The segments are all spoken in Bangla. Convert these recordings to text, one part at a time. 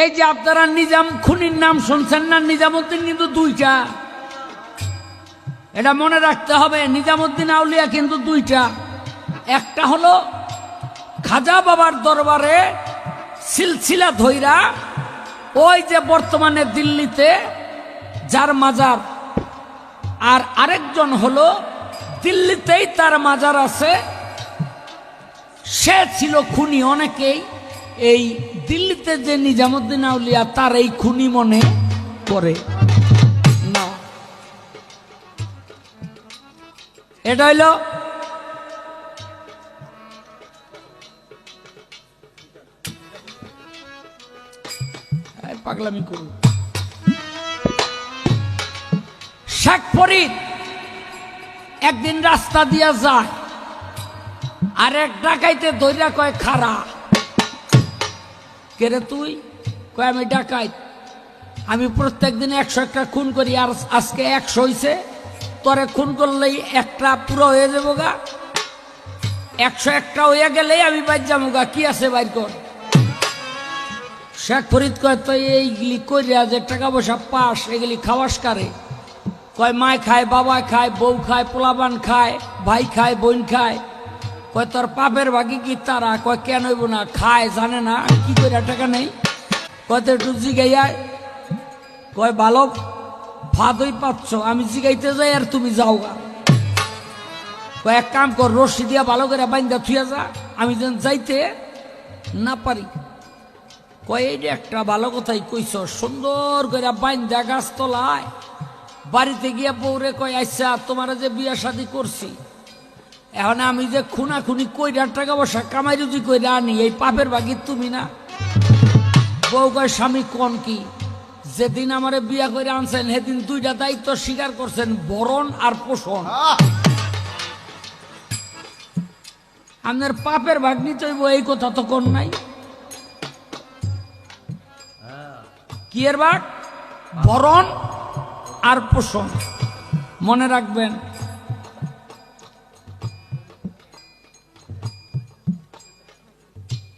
এই যে আপনারা নিজাম খুনির নাম শুনছেন না, নিজামুদ্দিন কিন্তু দুইটা, এটা মনে রাখতে হবে। নিজামুদ্দিন আউলিয়া কিন্তু দুইটা, একটা হলো খাজা বাবার দরবারে সিলসিলা ধইরা ওই যে বর্তমানে দিল্লিতে যার মাজার, আর আরেকজন হলো দিল্লিতেই তার মাজার আছে, সে ছিল খুনি। অনেকেই এই দিল্লিতে যে নিজামুদ্দিন আউলিয়া তার এই খুনি মনে করে না। এটা হইল পাগলামি করুন। শেখ ফরিদ একদিন রাস্তা দিয়া যায়, আর এক ডাকাইতে দইরা কয় খারা, কেরে তুই? কয় আমি ডাকাইত, আমি প্রত্যেক দিন 101টা খুন করি, আর আজকে 100 হইছে, তোরে খুন করলেই একটা পুরো হয়ে যাবো গা, 101টা হয়ে গেলেই আমি বাইর যাবো গা, কি আছে বাইর কর। শেখ ফরিদ কয় তো এইগুলি করিয়া যে টাকা পয়সা পাস, এগুলি খাওয়াস কারে? কয় মায় খায়, বাবা খায়, বউ খায়, পোলাবান খায়, ভাই খায়, বোন খায়। কয় তোর পাপের ভাগি কি তারা? কয় কেন হইব না, খায়, জানে না কি করে টাকা নেই? কয় তো একটু জিগাইয়া। কয় ভালো ভাদই পাচ্ছ, আমি জিগাইতে যাই আর তুমি যাও গা। কয় এক কাম কর, রশি দিয়া ভালো করে বাইন্দা থুয়া যা, আমি যেন যাইতে না পারি। কয় এইটা একটা ভালো কথাই কইছ, সুন্দর করে বাইন্দা গাছতলায় বাড়িতে গিয়া বউরে কয় আচ্ছা তোমার যে বিয়া শাদী করছি, এখন আমি যে খুনাখুনি কইরা টাকা পয়সা কামাই রুজি কইরা আনি, এই পাপের ভাগি তুমি না? বউ কয় স্বামী কোন কি, যেদিন আমারে বিয়া করে আনছেন সেদিন দুইটা দায়িত্ব স্বীকার করছেন, বরণ আর পোষণ। আপনার পাপের ভাগ নিতে হইব, এই কথা তো কোন নাই। কি এর ভাগ? বরণ আর পোষণ, মনে রাখবেন।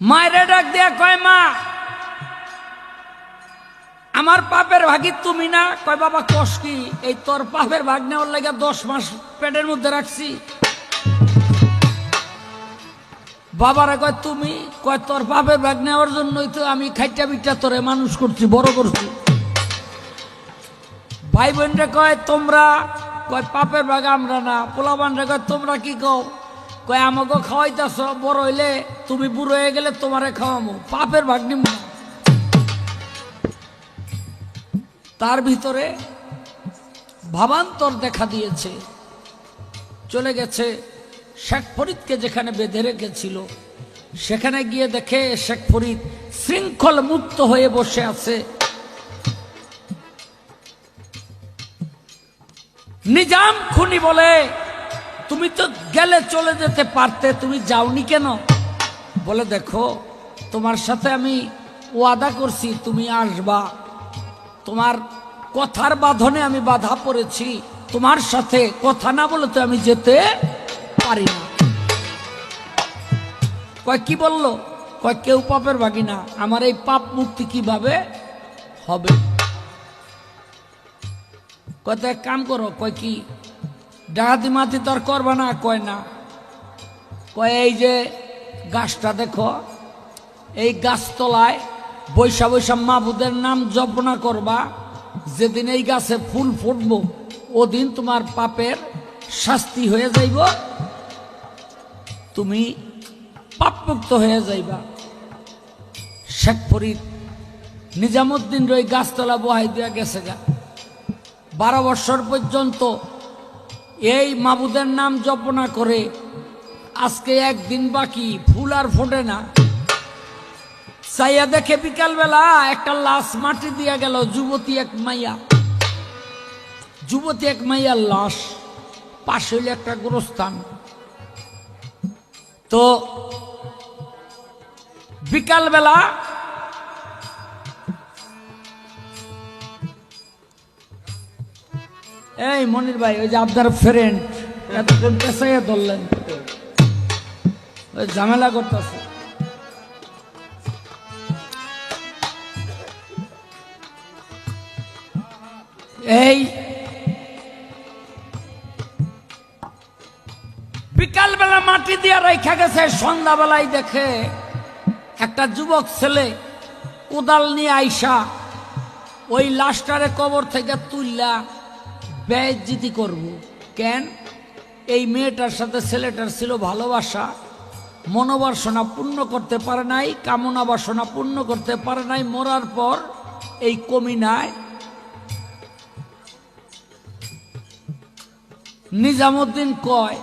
মায়ের ডাক দেয়া কয় মা আমার পাপের ভাগি তুমি না? কয় বাবা কষ কি, এই তোর পাপের ভাগ নেওয়ার লাগে 10 মাস পেটের মধ্যে রাখছি। বাবারা কয় তুমি? কয় তোর পাপের ভাগ নেওয়ার জন্যই তো আমি খাইটা বিটা তোরে মানুষ করছি, বড় করছি। ভাই বোনরা কয় তোমরা? কয় পাপের ভাগ আমরা না। পোলাবানরা কয় তোমরা কি কও? কয় আমাকে খাওয়াইতেছ, বড় হইলে তুমি বুড়ো হয়ে গেলে তোমারে খাওয়াবো, পাপের ভাগ নিব না। তার ভিতরে ভাবান্তর দেখা দিয়েছে, চলে গেছে শেখ ফরিদকে যেখানে বেঁধে রেখেছিল, সেখানে গিয়ে দেখে শেখ ফরিদ শৃঙ্খল মুক্ত হয়ে বসে আছে। নিজাম খুনি বলে তুমি তো গেলে চলে যেতে পারতে, তুমি যাওনি কেন? বলে দেখো তোমার সাথে আমি ওয়াদা করছি তুমি আসবা, তোমার কথার বাঁধনে আমি বাধা পড়েছি, তোমার সাথে কথা না বলে তো আমি যেতে পারি না। কয় কি বললো? কয় কেউ পাপের ভাগি না, আমার এই পাপ মুক্তি কিভাবে হবে? কয় তো এক কাম করো। কয় কি? ডাকাতি মাতি তোর করবা না? কয় না। কয় এই যে গাছটা দেখো, এই গাছতলায় বৈশা বৈশা মাবুদের নাম জপনা করবা, যেদিন এই গাছে ফুল ফুটবো ওদিন তোমার পাপের শাস্তি হয়ে যাইব, তুমি পাপমুক্ত হয়ে যাইবা। শেখ ফরিদ নিজামুদ্দিন ওই গাছতলা বহাই দিয়া গেছে গা। 12 বছর পর্যন্ত এই মাবুদের নাম জপনা করে, আজকে একদিন বাকি, ফুল আর ফোটে না। চাইয়া দেখে বিকালবেলা একটা লাশ মাটি দিয়া গেল, যুবতী এক মাইয়ার লাশ, পাশে হইলে একটা গোরস্থান। তো বিকালবেলা এই মনির ভাই, ওই যে আপনার ফ্রেন্ড এতক্ষণ পেছাইয়া ধরলেন, ওই ঝামেলা করতেছে। এই বিকালবেলা মাটি দিয়ে রেখে গেছে, সন্ধ্যাবেলায় দেখে একটা যুবক ছেলে কোদাল নিয়ে আইসা ওই লাশটারে কবর থেকে তুললা বেইজ্জতি করব। কেন? এই মেয়েটার সাথে ছেলেটার ছিল ভালোবাসা, মনোবাসনা পূর্ণ করতে পারে নাই, কামনা বাসনা পূর্ণ করতে পারে নাই। মরার পর এই কমিনায় নিজামুদ্দিন কয়,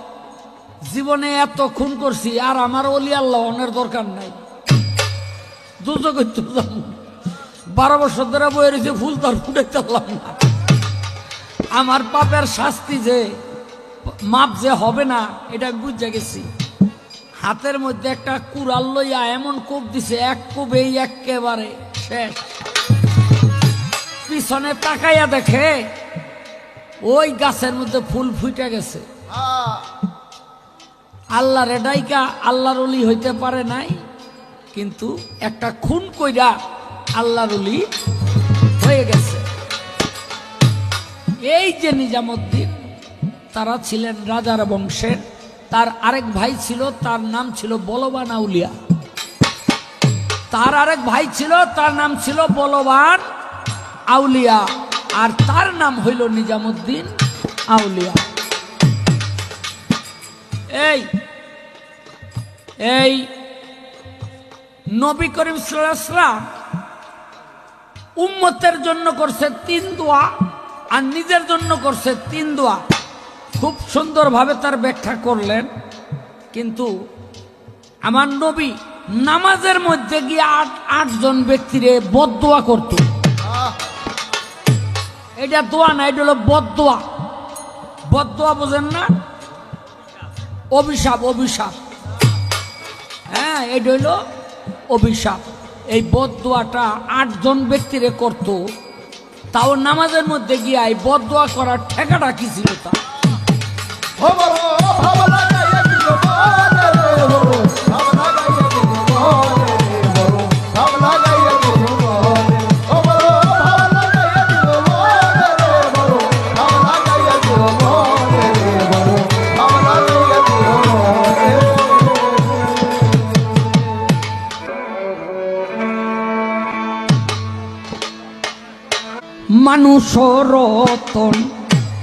জীবনে এত খুন করছি আর আমার অলি আল্লাহ অনের দরকার নাই, দুজক 12 বছর ধরে বয়ে রয়েছে, ফুল তার ফুটে চললাম না। আমার পাপের শাস্তি যে মাপ যে হবে না এটা বুঝে গেছি। হাতের মধ্যে একটা কুড়াল লইয়া এমন কোপ দিছে, এক কোপেই একেবারে শেষ। পিছনে তাকাইয়া দেখে ওই গাছের মধ্যে ফুল ফুটে গেছে। আল্লাহর ডাইকা আল্লাহর ওলি হইতে পারে নাই, কিন্তু একটা খুন কইরা আল্লাহর ওলি হয়ে গেছে। এই যে নিজামুদ্দিন, তারা ছিলেন রাজার বংশের। তার আরেক ভাই ছিল, তার নাম ছিল বলবান আউলিয়া। তার আরেক ভাই ছিল, তার নাম ছিল বলবান আউলিয়া, আর তার নাম হইল নিজামুদ্দিন আউলিয়া। এই নবী করিম সাল্লাল্লাহু আলাইহি ওয়াসাল্লাম উম্মতের জন্য করছে 3 দোয়া, আর নিজের জন্য করছে 3 দোয়া। খুব সুন্দরভাবে তার ব্যাখ্যা করলেন। কিন্তু আমার নবী নামাজের মধ্যে গিয়ে 8 জন ব্যক্তিরে বদদোয়া করত। এটা দোয়া না, এটা হলো বদদোয়া। বদদোয়া বোঝেন না? অভিশাপ, অভিশাপ। হ্যাঁ, এটা হইল অভিশাপ। এই বদদোয়াটা 8 জন ব্যক্তিরে করত। তাও নামাজের মধ্যে গিয়ে এই বদদোয়া করার ঠেকাটা কি ছিল তা? মানুষ রতন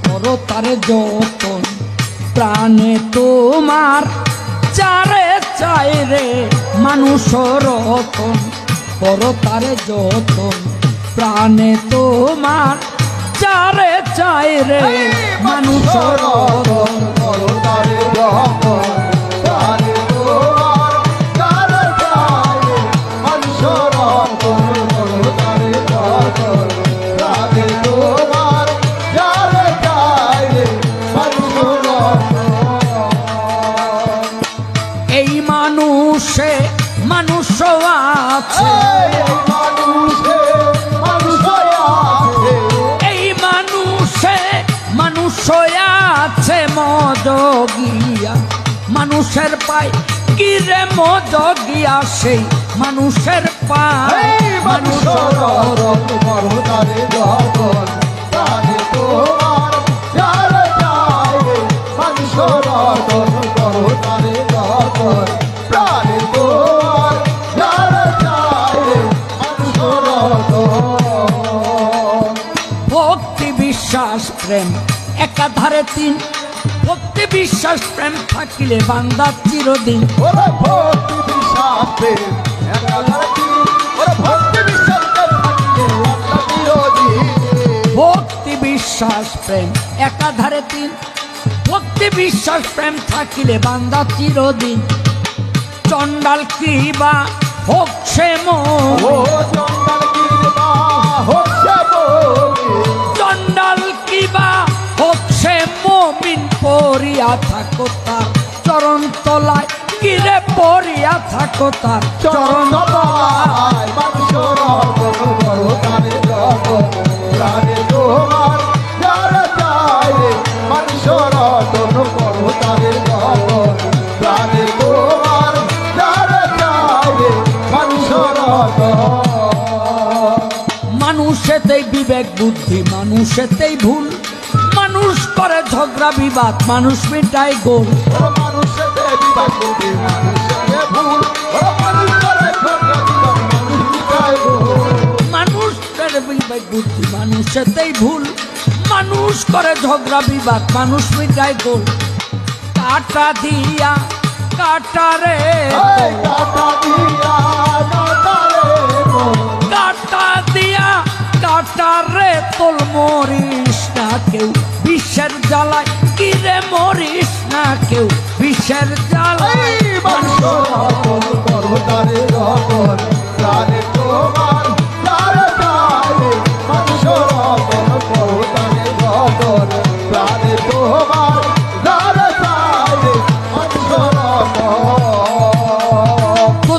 করো তারে যতন, প্রাণে তোমার চারে চাই রে। মানুষ রতন করো তারে যতন, প্রাণে তোমার চারে চাই রে। মানুষ রতন করো তারে যতন, প্রাণে তোমার চারে চাই রে। মানুষ রতন করো তারে যতন, প্রাণে তোমার চারে চাই রে। মানুষ রতন। এই মানুষে মানুষ আছে, এই মানুষে মানুষ আছে মজগিয়া। মানুষের পায় কি রে মজগিয়া, সেই মানুষের পায় মানুষ ভক্তি বিশ্বাস প্রেম একাধারে 3। ভক্তি বিশ্বাস প্রেম থাকিলে বান্দা চিরদিন। ভক্তি বিশ্বাস প্রেম একাধারে 3। ভক্তি বিশ্বাস প্রেম থাকিলে বান্দা চিরদিন। ভক্তি বিশ্বাস প্রেম একাধারে 3। ভক্তি বিশ্বাস প্রেম থাকিলে বান্দা চিরদিন। চন্ডাল কৃপা হোক সে চন্ডাল কৃপা হোক সে মুমিন, পড়িয়া থাকো তার চরণ তলায়। কিরে পড়িয়া থাকো তার চরণ তলায়। মানুষেতেই বিবেক বুদ্ধি, মানুষেতেই ভুল, মানুষ করে ঝগড়া বিবাদ, মানুষ মিটায় গোল। মানুষের বিবেক বুদ্ধি, মানুষেতেই ভুল, মানুষ করে ঝগড়া বিবাদ, মানুষ মিটায় গোল। কাটা দিয়া কাটারে, কাটা দিয়া কাটারে তোল, মরিস না কেউ বিষের জ্বালায়, কিরে মরিস না কেউ বিষের জ্বালায়।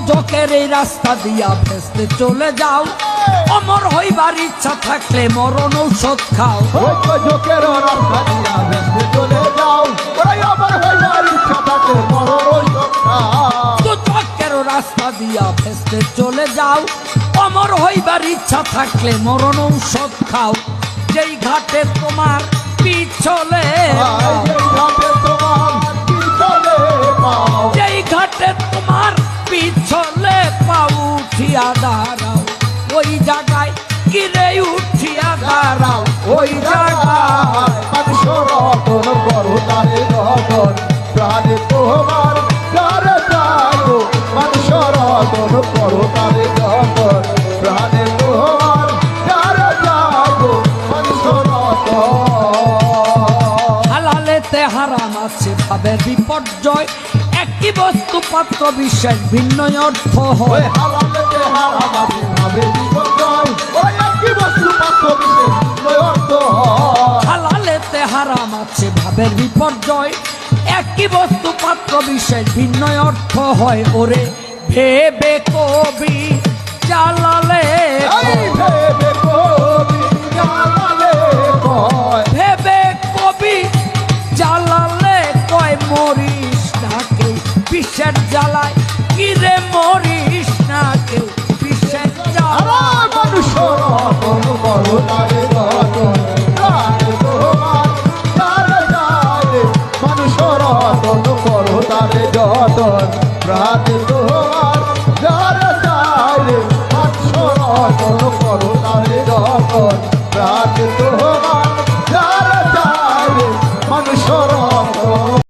দুজকের এই রাস্তা দিয়া ভেস্তে চলে যাও, অমর হইবার ইচ্ছা থাকলে মরণ ঔষধ খাও। দুজকের রাস্তা দিয়া ভেস্তে চলে যাও, অমর হইবার ইচ্ছা থাকলে মরণ ঔষধ খাও। দুজকের রাস্তা দিয়া ভেস্তে চলে যাও, অমর হইবার ইচ্ছা থাকলে মরণ ঔষধ খাও। যেই ঘাটে তোমার পিছলে, যেই ঘাটে তোমার পিছলে পাও, উঠিয়া দাঁড়াও ওই জায়গায়, কিরে উঠিয়া দাঁড়াও ওই জায়গায়। প্রাণে তোমার যারে যাবো, মানুষের করো তারে যতন, প্রাণে তোমার যারে যাবো, মানুষের। হালালেতে হারাম আছে ভাবের বিপর্যয়, একই বস্তু পাত্র বিশেষ ভিন্ন অর্থ হয়। হালালেতে হারাম আছে ভাবের বিপর্যয়, একই বস্তু পাত্র বিশেষ ভিন্ন অর্থ হয়। হালালেতে হারাম আছে ভাবের বিপর্যয়, একই বস্তু পাত্র বিশেষ ভিন্ন অর্থ হয়। ওরে ভেবে কবি জালালে, ভেবে কবি জালালে কয়, ভেবে কবি জালালে কয়, মরিস না কেউ বিষের জ্বালায়, কিরে মরিস না কেউ বিষের জ্বালায়। মানুষের করো তারে যতন, প্রাণে তোমার যারে যাবে, মানুষের করো তারে যতন, প্রাণে তোমার যারে যাবে, মানুষের করো তারে যতন।